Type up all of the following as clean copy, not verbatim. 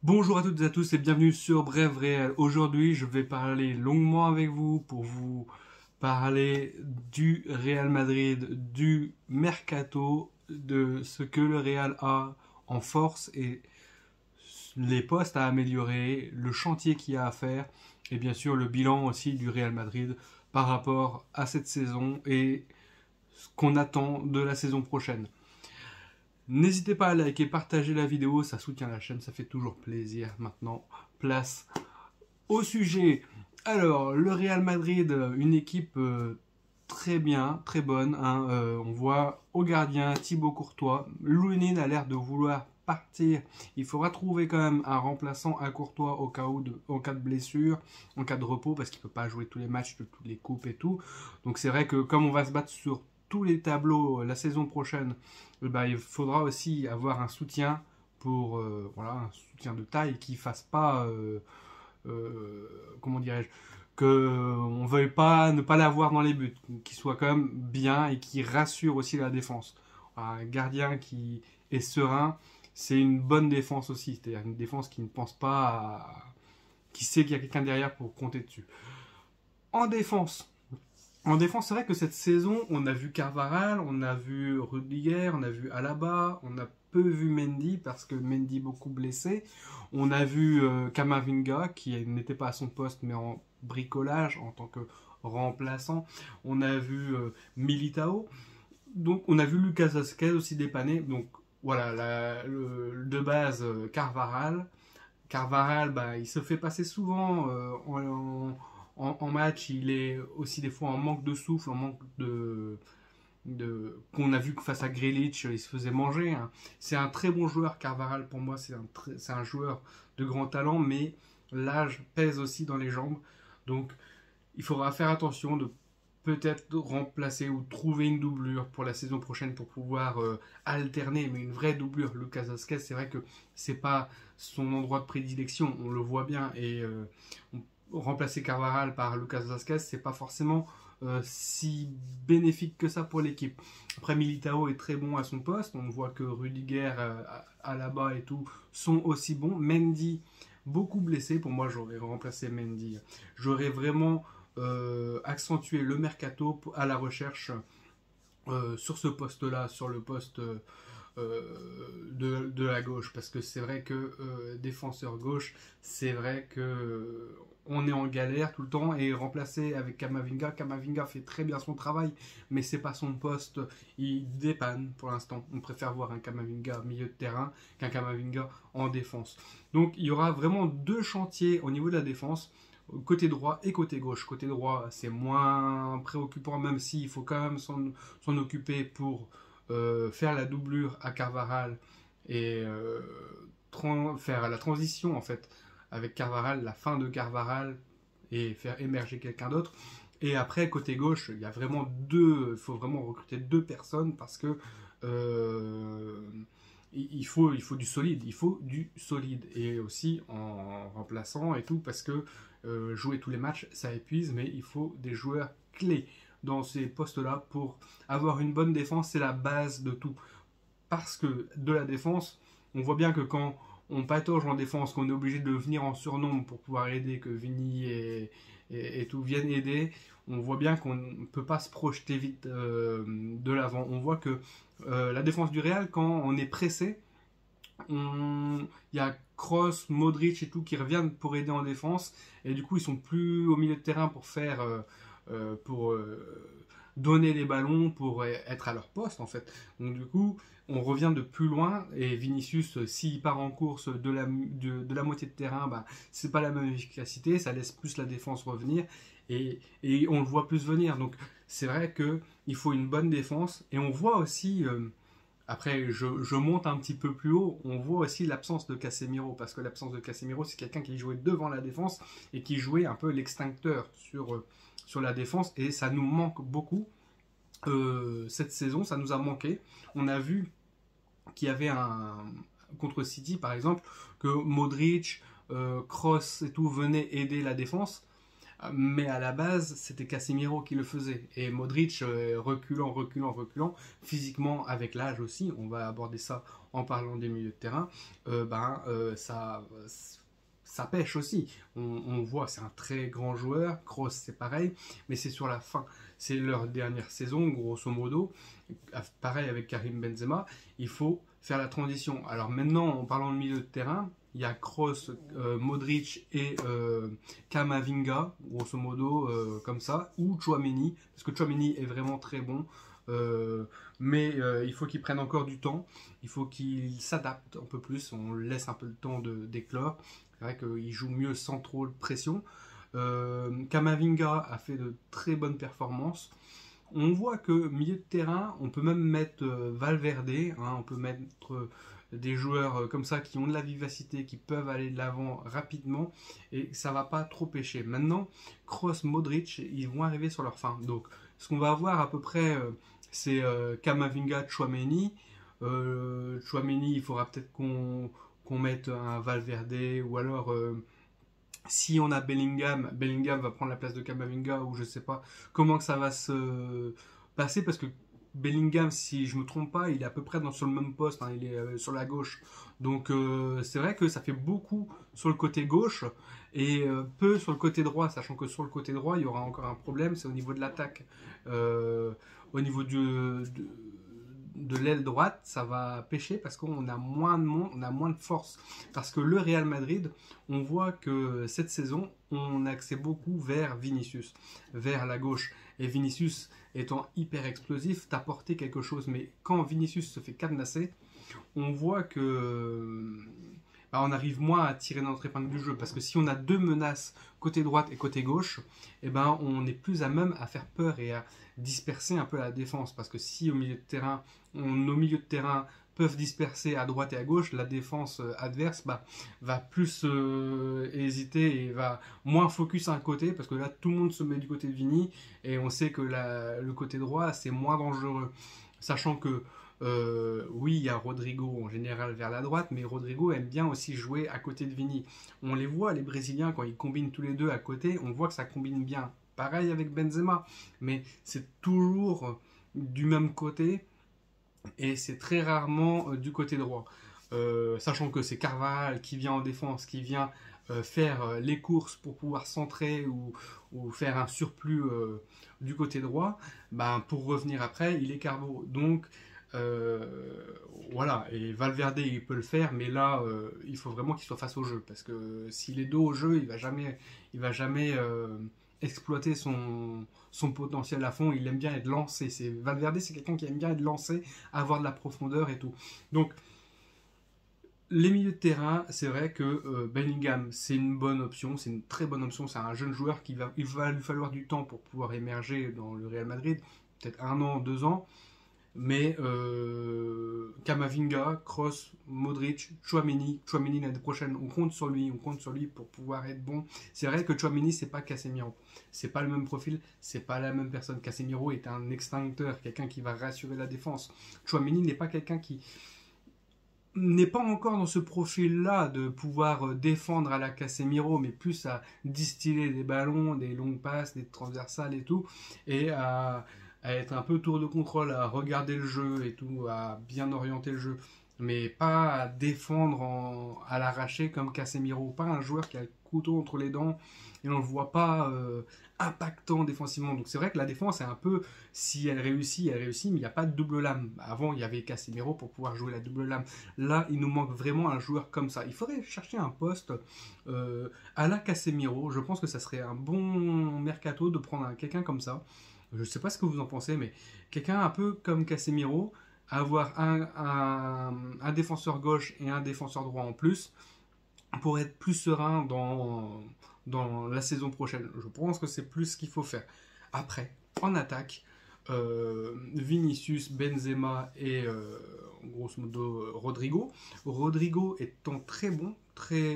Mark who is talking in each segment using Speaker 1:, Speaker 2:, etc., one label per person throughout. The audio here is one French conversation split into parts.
Speaker 1: Bonjour à toutes et à tous et bienvenue sur Bref Réel. Aujourd'hui, je vais parler longuement avec vous pour vous parler du Real Madrid, du mercato, de ce que le Real a en force et les postes à améliorer, le chantier qu'il y a à faire et bien sûr le bilan aussi du Real Madrid par rapport à cette saison et ce qu'on attend de la saison prochaine. N'hésitez pas à liker, partager la vidéo, ça soutient la chaîne, ça fait toujours plaisir. Maintenant, place au sujet. Alors, le Real Madrid, une équipe très bien, très bonne. Hein. On voit au gardien Thibaut Courtois. Lunin a l'air de vouloir partir. Il faudra trouver quand même un remplaçant à Courtois en cas de blessure, en cas de repos, parce qu'il ne peut pas jouer tous les matchs de toutes les coupes et tout. Donc c'est vrai que comme on va se battre sur tous les tableaux la saison prochaine, il faudra aussi avoir un soutien pour voilà, un soutien de taille qui fasse pas comment dirais-je, qu'on ne veuille pas ne pas l'avoir dans les buts, qui soit quand même bien et qui rassure aussi la défense. Un gardien qui est serein, c'est une bonne défense aussi, c'est-à-dire une défense qui ne pense pas qui sait qu'il y a quelqu'un derrière pour compter dessus. En défense, c'est vrai que cette saison, on a vu Carvajal, on a vu Rudiger, on a vu Alaba, on a peu vu Mendy parce que Mendy beaucoup blessé. On a vu Camavinga qui n'était pas à son poste mais en bricolage en tant que remplaçant. On a vu Militao. Donc on a vu Lucas Vazquez aussi dépanner. Donc voilà, de base Carvajal. Carvajal, il se fait passer souvent en match, il est aussi des fois en manque de souffle, en manque qu'on a vu que face à Grealish, il se faisait manger. Hein. C'est un très bon joueur, Carvajal, pour moi, c'est un joueur de grand talent, mais l'âge pèse aussi dans les jambes. Donc, il faudra faire attention de peut-être remplacer ou trouver une doublure pour la saison prochaine pour pouvoir alterner, mais une vraie doublure. Lucas Vazquez, c'est vrai que c'est pas son endroit de prédilection, on le voit bien, et remplacer Carvajal par Lucas Vazquez, c'est pas forcément si bénéfique que ça pour l'équipe. Après, Militao est très bon à son poste, on voit que Rudiger, Alaba et tout sont aussi bons. Mendy, beaucoup blessé, pour moi j'aurais remplacé Mendy. J'aurais vraiment accentué le mercato à la recherche sur ce poste-là, sur le poste de la gauche, parce que c'est vrai que défenseur gauche, c'est vrai que on est en galère tout le temps, et remplacé avec Camavinga fait très bien son travail, mais c'est pas son poste, il dépanne pour l'instant. On préfère voir un Camavinga milieu de terrain qu'un Camavinga en défense. Donc il y aura vraiment deux chantiers au niveau de la défense, côté droit et côté gauche. Côté droit, c'est moins préoccupant, même s'il faut quand même s'en occuper pour faire la doublure à Carvajal et faire la transition en fait avec Carvajal, la fin de Carvajal, et faire émerger quelqu'un d'autre. Et après, côté gauche, il y a vraiment il faut vraiment recruter deux personnes parce que il faut du solide, et aussi en remplaçant et tout, parce que jouer tous les matchs, ça épuise, mais il faut des joueurs clés dans ces postes-là pour avoir une bonne défense, c'est la base de tout. Parce que de la défense, on voit bien que quand on patauge en défense, qu'on est obligé de venir en surnombre pour pouvoir aider, que Vini et tout viennent aider, on voit bien qu'on ne peut pas se projeter vite de l'avant. On voit que la défense du Real, quand on est pressé, il y a Kroos, Modric et tout qui reviennent pour aider en défense, et du coup ils sont plus au milieu de terrain pour faire donner les ballons, pour être à leur poste en fait. Donc du coup on revient de plus loin, et Vinicius, s'il part en course de la moitié de terrain, c'est pas la même efficacité, ça laisse plus la défense revenir, et on le voit plus venir. Donc c'est vrai qu'il faut une bonne défense, et on voit aussi après, je monte un petit peu plus haut, on voit aussi l'absence de Casemiro, parce que l'absence de Casemiro, c'est quelqu'un qui jouait devant la défense et qui jouait un peu l'extincteur sur la défense, et ça nous manque beaucoup. Cette saison, ça nous a manqué. On a vu qu'il y avait contre City, par exemple, que Modric, Kroos et tout venaient aider la défense. Mais à la base, c'était Casemiro qui le faisait. Et Modric, reculant, physiquement avec l'âge aussi, on va aborder ça en parlant des milieux de terrain, ça pêche aussi. On voit, c'est un très grand joueur. Kroos, c'est pareil, mais c'est sur la fin. C'est leur dernière saison, grosso modo. Pareil avec Karim Benzema, il faut faire la transition. Alors maintenant, en parlant de milieu de terrain, il y a Kroos, Modric et Kamavinga, grosso modo, comme ça, ou Tchouaméni, parce que Tchouaméni est vraiment très bon, mais il faut qu'il prenne encore du temps, il faut qu'il s'adapte un peu plus, on laisse un peu le temps d'éclore. C'est vrai qu'il joue mieux sans trop de pression. Kamavinga a fait de très bonnes performances. On voit que milieu de terrain, on peut même mettre Valverde, on peut mettre des joueurs comme ça qui ont de la vivacité, qui peuvent aller de l'avant rapidement et ça va pas trop pêcher. Maintenant, Kroos, Modric, ils vont arriver sur leur fin. Donc, ce qu'on va avoir à peu près, c'est Kamavinga, Tchouaméni. Tchouaméni, il faudra peut-être qu'on mette un Valverde ou alors si on a Bellingham, Bellingham va prendre la place de Kamavinga ou je sais pas comment que ça va se passer parce que Bellingham, si je me trompe pas, il est à peu près sur le même poste, il est sur la gauche. Donc c'est vrai que ça fait beaucoup sur le côté gauche et peu sur le côté droit, sachant que sur le côté droit, il y aura encore un problème, c'est au niveau de l'attaque. Au niveau de l'aile droite, ça va pêcher parce qu'on a moins de monde, on a moins de force. Parce que le Real Madrid, on voit que cette saison, on axait beaucoup vers Vinicius, vers la gauche. Et Vinicius étant hyper explosif, t'apportait quelque chose. Mais quand Vinicius se fait cadenasser, on voit que on arrive moins à tirer notre épingle du jeu. Parce que si on a deux menaces, côté droite et côté gauche, on est plus à même à faire peur et à disperser un peu la défense. Parce que si au milieu de terrain, nos milieux de terrain peuvent disperser à droite et à gauche, la défense adverse va plus hésiter et va moins focus à un côté, parce que là tout le monde se met du côté de Vini, et on sait que le côté droit c'est moins dangereux. Sachant que oui, il y a Rodrigo en général vers la droite, mais Rodrigo aime bien aussi jouer à côté de Vini. On les voit, les Brésiliens, quand ils combinent tous les deux à côté, on voit que ça combine bien. Pareil avec Benzema, mais c'est toujours du même côté et c'est très rarement du côté droit. Sachant que c'est Carvajal qui vient en défense, qui vient faire les courses pour pouvoir centrer ou faire un surplus du côté droit, pour revenir après, il est carbo. Donc, voilà, et Valverde il peut le faire, mais là il faut vraiment qu'il soit face au jeu parce que s'il est dos au jeu, il va jamais exploiter son potentiel à fond. Il aime bien être lancé. Valverde, c'est quelqu'un qui aime bien être lancé, avoir de la profondeur et tout. Donc, les milieux de terrain, c'est vrai que Bellingham, c'est une bonne option, c'est une très bonne option. C'est un jeune joueur il va lui falloir du temps pour pouvoir émerger dans le Real Madrid, peut-être 1 an, 2 ans. Mais Kamavinga, Kroos, Modric, Tchouaméni l'année prochaine, on compte sur lui pour pouvoir être bon. C'est vrai que Tchouaméni, c'est pas Casemiro, c'est pas le même profil, c'est pas la même personne. Casemiro est un extincteur, quelqu'un qui va rassurer la défense. Tchouaméni n'est pas quelqu'un qui n'est pas encore dans ce profil-là de pouvoir défendre à la Casemiro, mais plus à distiller des ballons, des longues passes, des transversales et tout, et à être un peu tour de contrôle, à regarder le jeu et tout, à bien orienter le jeu, mais pas à défendre à l'arraché comme Casemiro, pas un joueur qui a le couteau entre les dents et on ne le voit pas impactant défensivement. Donc c'est vrai que la défense est un peu, si elle réussit, mais il n'y a pas de double lame. Avant il y avait Casemiro pour pouvoir jouer la double lame. Là il nous manque vraiment un joueur comme ça. Il faudrait chercher un poste à la Casemiro. Je pense que ça serait un bon mercato de prendre quelqu'un comme ça. Je ne sais pas ce que vous en pensez, mais quelqu'un un peu comme Casemiro, avoir un défenseur gauche et un défenseur droit en plus, pour être plus serein dans la saison prochaine. Je pense que c'est plus ce qu'il faut faire. Après, en attaque, Vinicius, Benzema et grosso modo Rodrigo. Rodrigo étant très bon, très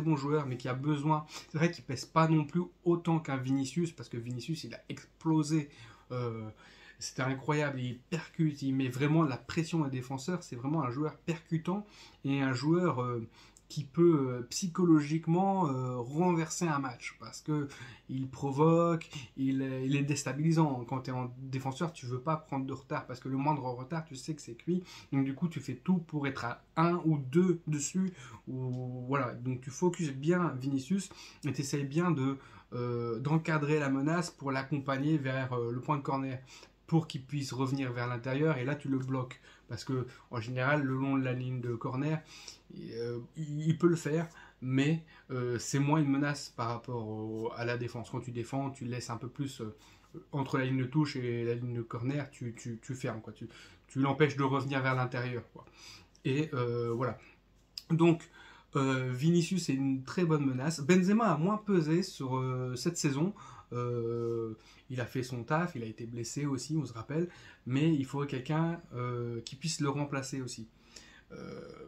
Speaker 1: bon joueur, mais qui a besoin. C'est vrai qu'il pèse pas non plus autant qu'un Vinicius, parce que Vinicius il a explosé. C'était incroyable, il percute, il met vraiment la pression aux défenseurs. C'est vraiment un joueur percutant et un joueur qui peut psychologiquement renverser un match parce que il provoque, il est déstabilisant. Quand tu es en défenseur, tu veux pas prendre de retard parce que le moindre retard, tu sais que c'est cuit. Donc du coup, tu fais tout pour être à 1 ou 2 dessus. Ou, voilà. Donc tu focuses bien Vinicius et tu essayes bien d'encadrer la menace pour l'accompagner vers le point de corner pour qu'il puisse revenir vers l'intérieur et là tu le bloques parce que en général le long de la ligne de corner il peut le faire mais c'est moins une menace par rapport à la défense. Quand tu défends tu laisses un peu plus entre la ligne de touche et la ligne de corner tu fermes quoi. Tu l'empêches de revenir vers l'intérieur quoi. Et voilà donc Vinicius est une très bonne menace. Benzema a moins pesé sur cette saison. Euh, il a fait son taf, il a été blessé aussi, on se rappelle. Mais il faudrait quelqu'un qui puisse le remplacer aussi.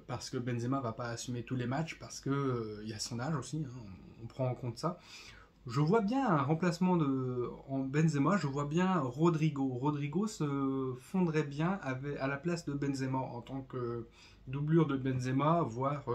Speaker 1: Parce que Benzema va pas assumer tous les matchs, parce que il y a son âge aussi, hein, on prend en compte ça. Je vois bien un remplacement en Benzema, je vois bien Rodrigo. Rodrigo se fondrait bien à la place de Benzema en tant que doublure de Benzema, voire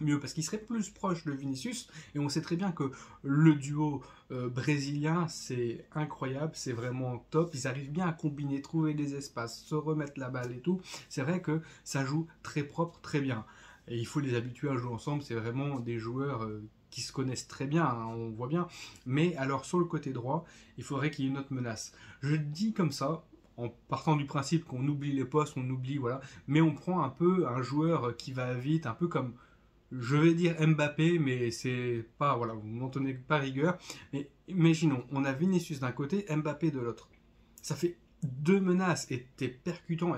Speaker 1: mieux parce qu'il serait plus proche de Vinicius et on sait très bien que le duo brésilien c'est incroyable, c'est vraiment top, ils arrivent bien à combiner, trouver des espaces, se remettre la balle et tout, c'est vrai que ça joue très propre, très bien et il faut les habituer à jouer ensemble, c'est vraiment des joueurs qui se connaissent très bien, hein, on voit bien, mais alors sur le côté droit il faudrait qu'il y ait une autre menace, je dis comme ça en partant du principe qu'on oublie les postes, on oublie, voilà, mais on prend un peu un joueur qui va vite, un peu comme je vais dire Mbappé, mais c'est pas, voilà, vous m'en tenez pas rigueur. Mais imaginons, on a Vinicius d'un côté, Mbappé de l'autre. Ça fait deux menaces et t'es percutant.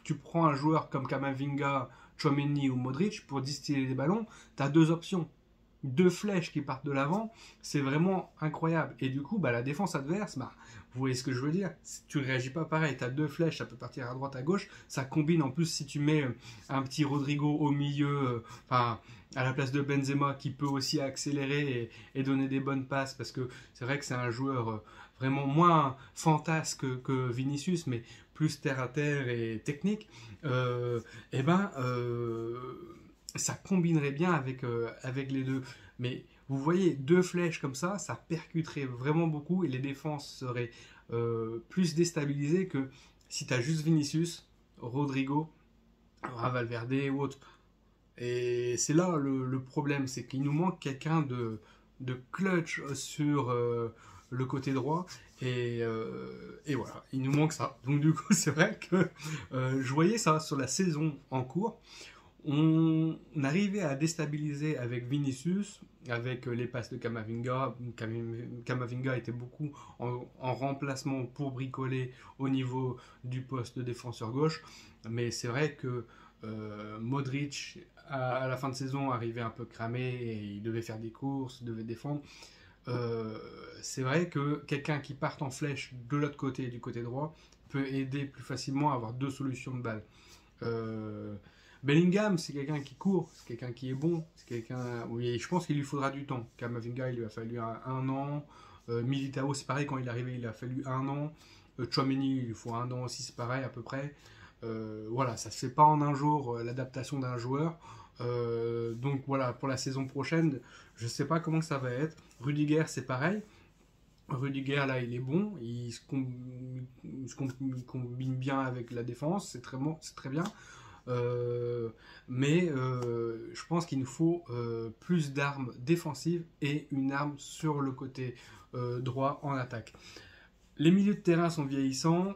Speaker 1: Tu prends un joueur comme Kamavinga, Tchouaméni ou Modric pour distiller les ballons, t'as deux options. Deux flèches qui partent de l'avant, c'est vraiment incroyable. Et du coup, bah, la défense adverse, bah, vous voyez ce que je veux dire, si tu ne réagis pas pareil, tu as deux flèches, ça peut partir à droite, à gauche, ça combine en plus si tu mets un petit Rodrigo au milieu, enfin à la place de Benzema qui peut aussi accélérer et donner des bonnes passes parce que c'est vrai que c'est un joueur vraiment moins fantasque que Vinicius mais plus terre à terre et technique, et ben ça combinerait bien avec les deux. Mais vous voyez, deux flèches comme ça percuterait vraiment beaucoup et les défenses seraient plus déstabilisées que si tu as juste Vinicius, Rodrigo, Valverde ou autre. Et c'est là le problème, c'est qu'il nous manque quelqu'un de clutch sur le côté droit. Et voilà, il nous manque ça. Donc du coup, c'est vrai que je voyais ça sur la saison en cours. On arrivait à déstabiliser avec Vinicius, avec les passes de Kamavinga. Kamavinga était beaucoup en remplacement pour bricoler au niveau du poste de défenseur gauche. Mais c'est vrai que Modric, à la fin de saison, arrivait un peu cramé et il devait faire des courses, devait défendre. C'est vrai que quelqu'un qui part en flèche de l'autre côté, du côté droit, peut aider plus facilement à avoir deux solutions de balle. Euh, Bellingham, c'est quelqu'un qui court, c'est quelqu'un qui est bon, c'est quelqu'un. Oui, je pense qu'il lui faudra du temps. Kamavinga, il lui a fallu un an. Militao, c'est pareil, quand il est arrivé, il a fallu un an. Tchouaméni, il lui faut un an aussi, c'est pareil à peu près. Voilà, ça se fait pas en un jour l'adaptation d'un joueur. Donc voilà, pour la saison prochaine, je sais pas comment ça va être. Rudiger, c'est pareil. Rudiger, là, il est bon, combine bien avec la défense, c'est très bon, c'est très bien. Mais je pense qu'il nous faut plus d'armes défensives et une arme sur le côté droit en attaque. Les milieux de terrain sont vieillissants.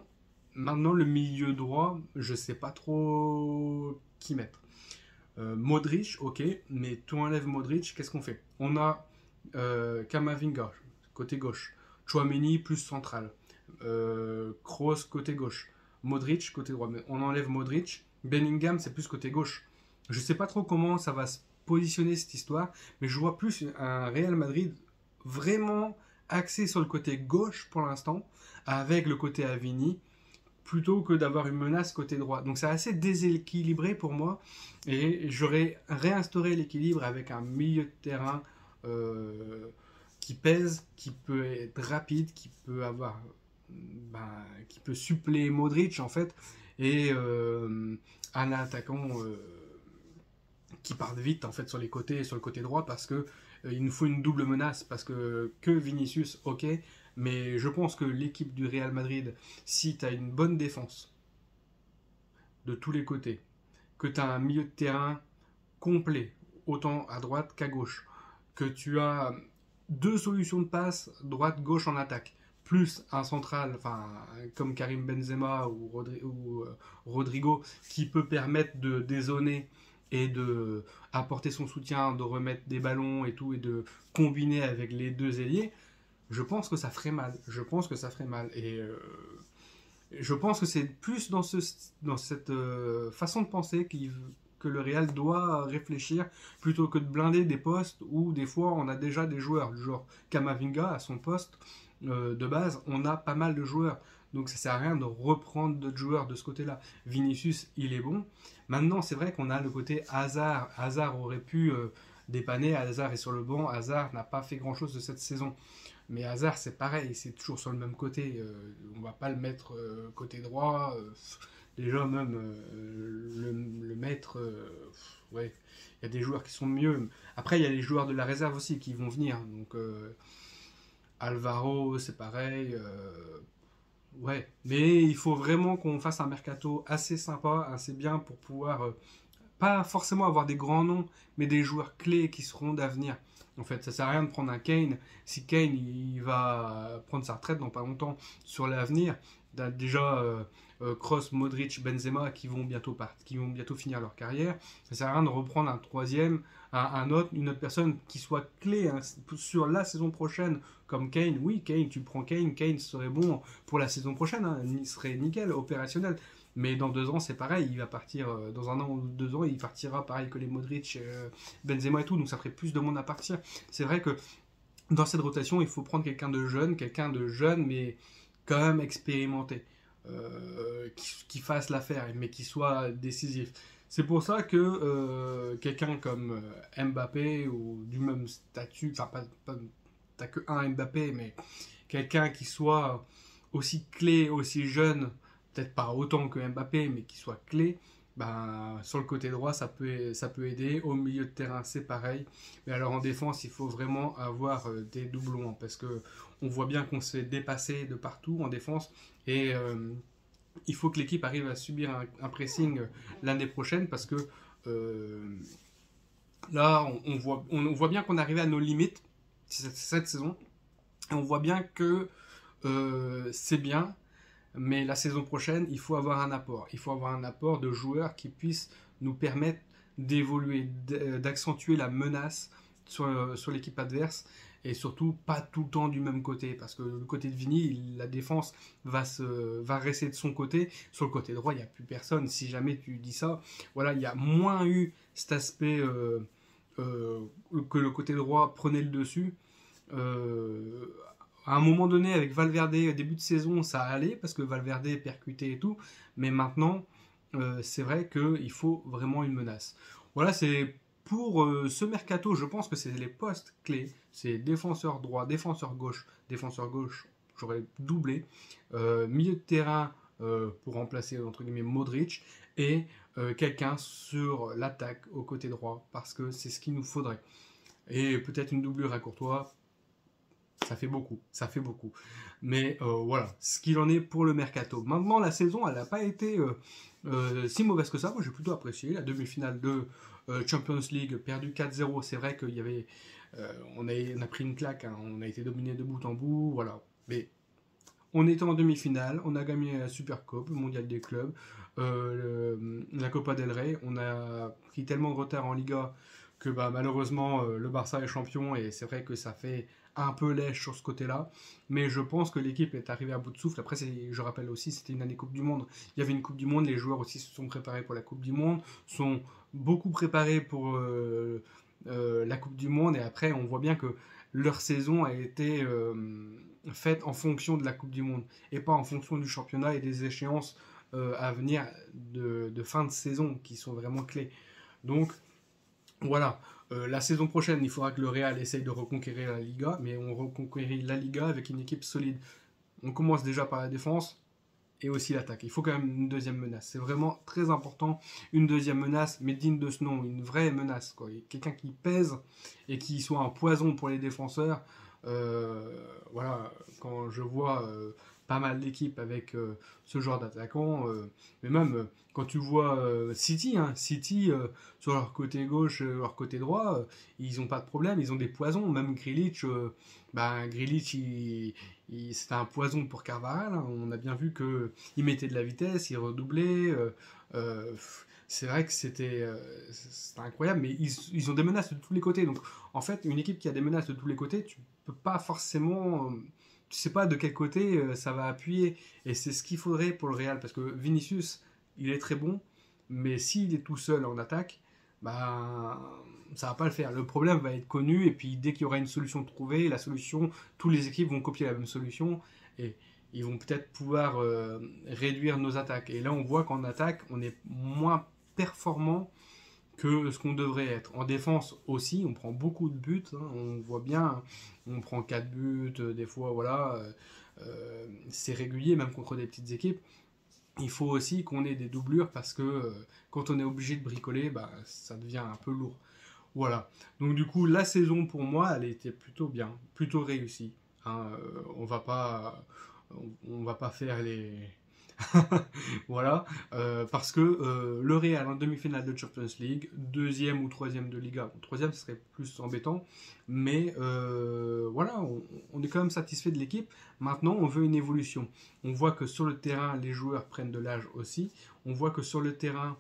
Speaker 1: Maintenant, le milieu droit, je sais pas trop qui mettre. Modric, ok, mais tu enlèves Modric, qu'est-ce qu'on fait? On a Kamavinga, côté gauche. Tchouaméni, plus central. Kroos, côté gauche. Modric, côté droit. Mais on enlève Modric. Bellingham, c'est plus côté gauche. Je sais pas trop comment ça va se positionner cette histoire, mais je vois plus un Real Madrid vraiment axé sur le côté gauche pour l'instant, avec le côté à Vini, plutôt que d'avoir une menace côté droit. Donc c'est assez déséquilibré pour moi, et j'aurais réinstauré l'équilibre avec un milieu de terrain qui pèse, qui peut être rapide, qui peut avoir, qui peut suppléer Modric en fait, et un attaquant qui partent vite en fait sur les côtés et sur le côté droit parce que il nous faut une double menace parce que Vinicius, ok, mais je pense que l'équipe du Real Madrid, si tu as une bonne défense de tous les côtés, que tu as un milieu de terrain complet, autant à droite qu'à gauche, que tu as deux solutions de passe, droite-gauche en attaque, plus un central, enfin comme Karim Benzema ou Rodrigo, qui peut permettre de dézonner et de apporter son soutien, de remettre des ballons et tout, et de combiner avec les deux ailiers, je pense que ça ferait mal. Je pense que ça ferait mal. Et je pense que c'est plus dans cette façon de penser que le Real doit réfléchir plutôt que de blinder des postes où des fois on a déjà des joueurs, du genre Kamavinga à son poste de base, on a pas mal de joueurs. Donc ça sert à rien de reprendre d'autres joueurs de ce côté-là. Vinicius, il est bon. Maintenant, c'est vrai qu'on a le côté Hazard. Hazard aurait pu dépanner. Hazard est sur le banc. Hazard n'a pas fait grand-chose de cette saison. Mais Hazard, c'est pareil, c'est toujours sur le même côté. On va pas le mettre côté droit. Déjà, même le mettre. Ouais, il y a des joueurs qui sont mieux. Après, il y a les joueurs de la réserve aussi qui vont venir. Donc, Alvaro, c'est pareil. Ouais, mais il faut vraiment qu'on fasse un mercato assez sympa, assez bien pour pouvoir pas forcément avoir des grands noms, mais des joueurs clés qui seront d'avenir. En fait, ça sert à rien de prendre un Kane. Si Kane il va prendre sa retraite dans pas longtemps sur l'avenir, déjà Kroos, Modric, Benzema qui vont bientôt qui vont bientôt finir leur carrière. Ça sert à rien de reprendre un troisième, une autre personne qui soit clé hein, sur la saison prochaine comme Kane. Oui, Kane, tu prends Kane, Kane serait bon pour la saison prochaine, hein, il serait nickel, opérationnel. Mais dans 2 ans, c'est pareil, il va partir, dans 1 an ou 2 ans, il partira pareil que les Modric, Benzema et tout, donc ça ferait plus de monde à partir. C'est vrai que dans cette rotation, il faut prendre quelqu'un de jeune, mais quand même expérimenté, qui fasse l'affaire, mais qui soit décisif. C'est pour ça que quelqu'un comme Mbappé, ou du même statut, enfin, t'as que un Mbappé, mais quelqu'un qui soit aussi clé, aussi jeune, peut-être pas autant que Mbappé, mais qui soit clé, ben, sur le côté droit, ça peut aider. Au milieu de terrain, c'est pareil. Mais alors en défense, il faut vraiment avoir des doublons, parce que on voit bien qu'on s'est dépassé de partout en défense, et il faut que l'équipe arrive à subir un pressing l'année prochaine, parce que là, on voit bien qu'on est arrivé à nos limites cette saison, et on voit bien que c'est bien, mais la saison prochaine, il faut avoir un apport. Il faut avoir un apport de joueurs qui puissent nous permettre d'évoluer, d'accentuer la menace sur l'équipe adverse, et surtout pas tout le temps du même côté, parce que le côté de Vini, la défense va rester de son côté. Sur le côté droit, il n'y a plus personne. Si jamais tu dis ça, voilà, il y a moins eu cet aspect que le côté droit prenait le dessus. À un moment donné, avec Valverde, début de saison, ça allait, parce que Valverde percutait et tout, mais maintenant, c'est vrai qu'il faut vraiment une menace. Voilà, c'est pour ce mercato, je pense que c'est les postes clés, c'est défenseur droit, défenseur gauche, j'aurais doublé, milieu de terrain pour remplacer, entre guillemets, Modric, et quelqu'un sur l'attaque au côté droit, parce que c'est ce qu'il nous faudrait. Et peut-être une doublure à Courtois, ça fait beaucoup, ça fait beaucoup. Mais voilà, ce qu'il en est pour le mercato. Maintenant, la saison, elle n'a pas été si mauvaise que ça. Moi, j'ai plutôt apprécié la demi-finale de Champions League, perdu 4-0. C'est vrai qu'il y avait, on a pris une claque, hein, on a été dominé de bout en bout, voilà. Mais on était en demi-finale, on a gagné la Super Coupe, le Mondial des clubs, la Copa del Rey. On a pris tellement de retard en Liga que bah, malheureusement le Barça est champion, et c'est vrai que ça fait un peu lèche sur ce côté-là, mais je pense que l'équipe est arrivée à bout de souffle. Après, je rappelle aussi, c'était une année Coupe du Monde, il y avait une Coupe du Monde, les joueurs aussi se sont préparés pour la Coupe du Monde, sont beaucoup préparés pour la Coupe du Monde, et après on voit bien que leur saison a été faite en fonction de la Coupe du Monde, et pas en fonction du championnat et des échéances à venir de fin de saison, qui sont vraiment clés. Donc voilà, la saison prochaine, il faudra que le Real essaye de reconquérir la Liga, mais on reconquérit la Liga avec une équipe solide. On commence déjà par la défense, et aussi l'attaque. Il faut quand même une deuxième menace. C'est vraiment très important, une deuxième menace, mais digne de ce nom, une vraie menace, quoi. Quelqu'un qui pèse et qui soit un poison pour les défenseur. Voilà, quand je vois pas mal d'équipes avec ce genre d'attaquant, mais même quand tu vois City, hein, City sur leur côté gauche, leur côté droit, ils n'ont pas de problème, ils ont des poisons. Même Grealish, Grealish, c'était un poison pour Carvajal. Hein. On a bien vu que il mettait de la vitesse, il redoublait. Euh, c'est vrai que c'était incroyable, mais ils ont des menaces de tous les côtés. Donc, en fait, une équipe qui a des menaces de tous les côtés, tu peux pas forcément, tu sais pas de quel côté ça va appuyer. Et c'est ce qu'il faudrait pour le Real, parce que Vinicius, il est très bon, mais s'il est tout seul en attaque, bah, ça va pas le faire. Le problème va être connu, et puis dès qu'il y aura une solution trouvée, la solution, toutes les équipes vont copier la même solution, et ils vont peut-être pouvoir réduire nos attaques. Et là, on voit qu'en attaque, on est moins performant que ce qu'on devrait être. En défense aussi, on prend beaucoup de buts, hein, on voit bien, on prend 4 buts, des fois, voilà, c'est régulier, même contre des petites équipes. Il faut aussi qu'on ait des doublures parce que quand on est obligé de bricoler, bah, ça devient un peu lourd. Voilà. Donc du coup, la saison pour moi, elle était plutôt bien, plutôt réussie. Hein, on va pas faire les, voilà, parce que le Real en demi-finale de Champions League, deuxième ou troisième de Liga, bon, troisième ce serait plus embêtant, mais voilà, on est quand même satisfait de l'équipe. Maintenant, on veut une évolution. On voit que sur le terrain, les joueurs prennent de l'âge aussi. On voit que sur le terrain,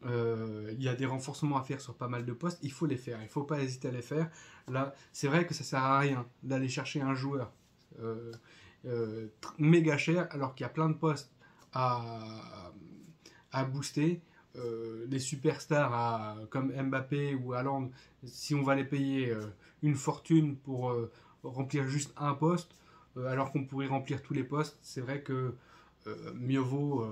Speaker 1: il y a des renforcements à faire sur pas mal de postes. Il faut les faire. Il ne faut pas hésiter à les faire. Là, c'est vrai que ça sert à rien d'aller chercher un joueur méga cher alors qu'il y a plein de postes à, à booster. Les superstars comme Mbappé ou Haaland, si on va les payer une fortune pour remplir juste un poste, alors qu'on pourrait remplir tous les postes, c'est vrai que mieux vaut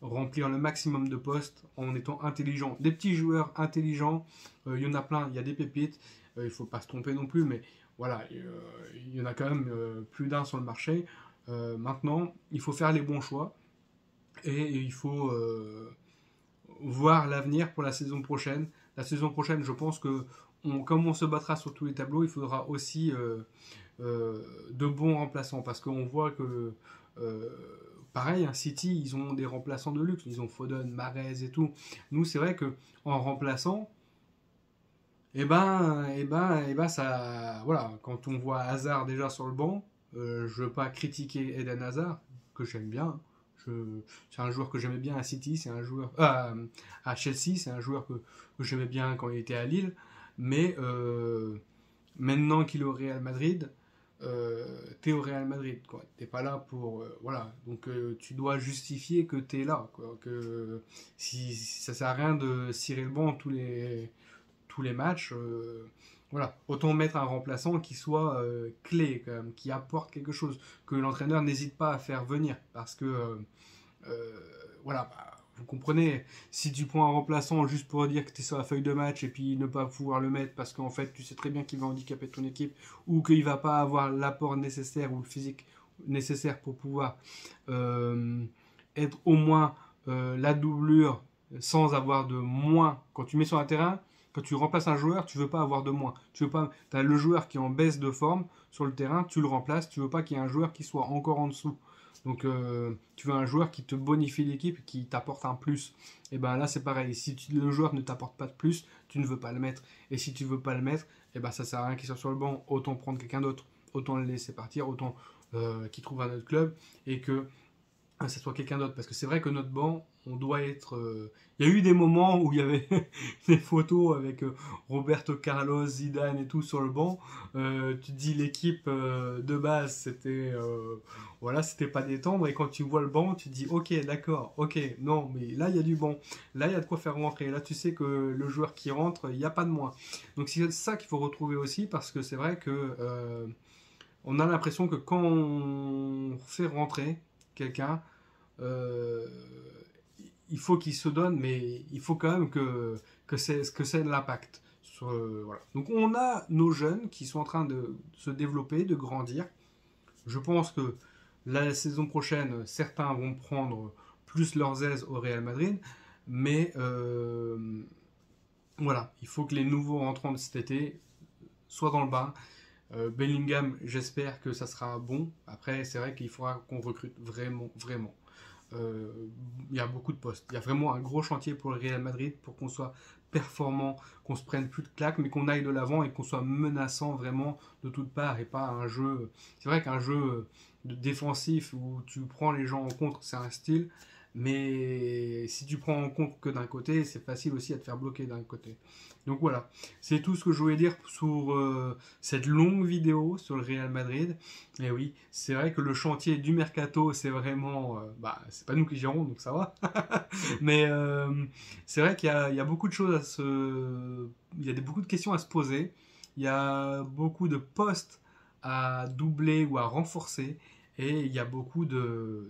Speaker 1: remplir le maximum de postes en étant intelligent. Des petits joueurs intelligents, il y en a plein, il y a des pépites, il ne faut pas se tromper non plus, mais voilà, il y en a quand même plus d'un sur le marché. Maintenant, il faut faire les bons choix et il faut voir l'avenir pour la saison prochaine. La saison prochaine, je pense que comme on se battra sur tous les tableaux, il faudra aussi de bons remplaçants parce qu'on voit que pareil, un City, ils ont des remplaçants de luxe, ils ont Foden, Mahrez et tout. Nous, c'est vrai que en remplaçant, ça, voilà, quand on voit Hazard déjà sur le banc, je veux pas critiquer Eden Hazard, que j'aime bien. C'est un joueur que j'aimais bien à City, c'est un joueur à Chelsea, c'est un joueur que j'aimais bien quand il était à Lille. Mais maintenant qu'il est au Real Madrid, t'es au Real Madrid, quoi. T'es pas là pour, voilà. Donc tu dois justifier que t'es là, quoi. Que si ça sert à rien de cirer le banc tous les matchs. Voilà, autant mettre un remplaçant qui soit clé, quand même, qui apporte quelque chose, que l'entraîneur n'hésite pas à faire venir, parce que voilà, vous comprenez, si tu prends un remplaçant juste pour dire que tu es sur la feuille de match et puis ne pas pouvoir le mettre parce qu'en fait tu sais très bien qu'il va handicaper ton équipe ou qu'il va pas avoir l'apport nécessaire ou le physique nécessaire pour pouvoir être au moins la doublure sans avoir de moins. Quand tu mets sur un terrain, quand tu remplaces un joueur, tu veux pas avoir de moins. Tu veux pas, t'as le joueur qui est en baisse de forme sur le terrain, tu le remplaces, tu veux pas qu'il y ait un joueur qui soit encore en dessous. Donc tu veux un joueur qui te bonifie l'équipe, qui t'apporte un plus. Et ben là c'est pareil, si le joueur ne t'apporte pas de plus, tu ne veux pas le mettre. Et si tu veux pas le mettre, et ben ça sert à rien qu'il soit sur le banc, autant prendre quelqu'un d'autre, autant le laisser partir, autant qu'il trouve un autre club et que ça soit quelqu'un d'autre. Parce que c'est vrai que notre banc, on doit être... Il y a eu des moments où il y avait des photos avec Roberto Carlos, Zidane et tout sur le banc. Tu te dis l'équipe de base, c'était... voilà, c'était pas détendre. Et quand tu vois le banc, tu te dis ok, d'accord, ok, non, mais là il y a du bon. Là il y a de quoi faire rentrer. Là tu sais que le joueur qui rentre, il n'y a pas de moins. Donc c'est ça qu'il faut retrouver aussi parce que c'est vrai que... on a l'impression que quand on fait rentrer quelqu'un, euh, il faut qu'il se donne, mais il faut quand même que c'est de l'impact. Voilà. Donc on a nos jeunes qui sont en train de se développer, de grandir. Je pense que La saison prochaine, certains vont prendre plus leurs aises au Real Madrid, mais voilà, il faut que les nouveaux rentrants de cet été soient dans le bain. Bellingham, j'espère que ça sera bon. Après, c'est vrai qu'il faudra qu'on recrute vraiment, vraiment. Il y a beaucoup de postes. Il y a vraiment un gros chantier pour le Real Madrid pour qu'on soit performant, qu'on se prenne plus de claques, mais qu'on aille de l'avant et qu'on soit menaçant vraiment de toutes parts et pas un jeu. C'est vrai qu'un jeu défensif où tu prends les gens en contre, c'est un style, mais si tu prends en compte que d'un côté, c'est facile aussi à te faire bloquer d'un côté. Donc voilà, c'est tout ce que je voulais dire sur cette longue vidéo sur le Real Madrid. Et oui, c'est vrai que le chantier du mercato, c'est vraiment, bah, c'est pas nous qui gérons, donc ça va. Mais c'est vrai qu'il y a beaucoup de choses à il y a beaucoup de questions à se poser. Il y a beaucoup de postes à doubler ou à renforcer, et il y a beaucoup de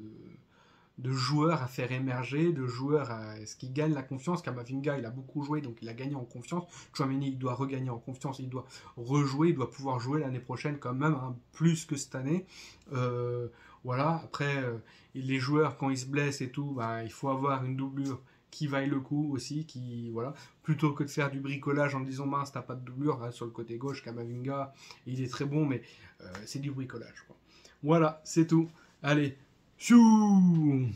Speaker 1: joueurs à faire émerger, de joueurs à ce qui gagnent la confiance. Kamavinga, il a beaucoup joué, donc il a gagné en confiance. Chouameni, il doit regagner en confiance, il doit rejouer, il doit pouvoir jouer l'année prochaine quand même, hein, plus que cette année. Voilà, après, les joueurs, quand ils se blessent et tout, bah, il faut avoir une doublure qui vaille le coup aussi, qui, voilà, plutôt que de faire du bricolage en disant mince, t'as pas de doublure, hein, sur le côté gauche, Kamavinga, il est très bon, mais c'est du bricolage, quoi. Voilà, c'est tout. Allez, chou!